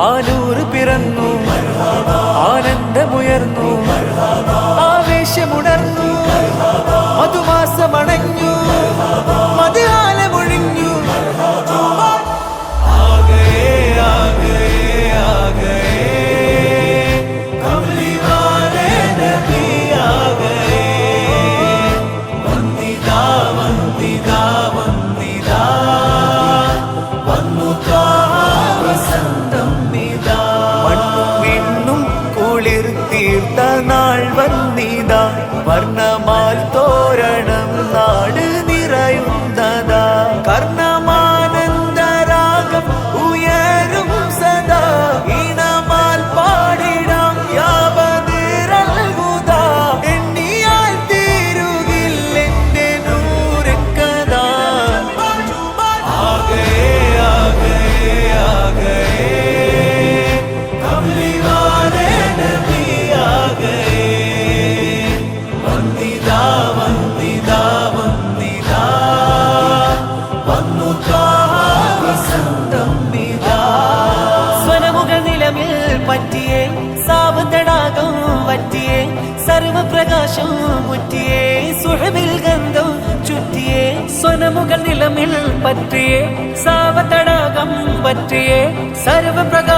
ആനൂർ പിറന്നു, ആനന്ദമുയർന്നു, ആവേശമുണർന്നു, മധുമാസമണഞ്ഞു, മധുകാലമൊഴിഞ്ഞു. തീർത്ത നാൾ വന്നിതാ, വർണ്ണമാൽ തോരണം നാട് നിറയുന്നതാ. കർണമാനന്ദരാഗം ഉയരും സദാ, ഈണമാൽ പാടിടാം യാവതിരൽഹുദാ. എണ്ണിയാൽ തീരുകില്ല എന്റെ നൂറക്കഥാ. ആഗേ ആഗേ ആഗേ പറ്റിയേ സാവതടാകം വറ്റിയേ, സർവപ്രകാശം മുറ്റിയേ, സുഹബിൽ ഗന്ധം ചുറ്റിയേ. സ്വനമുകൾ നിലമിൽ പറ്റിയേ, സാവതടാകം പറ്റിയേ, സർവപ്രകാശം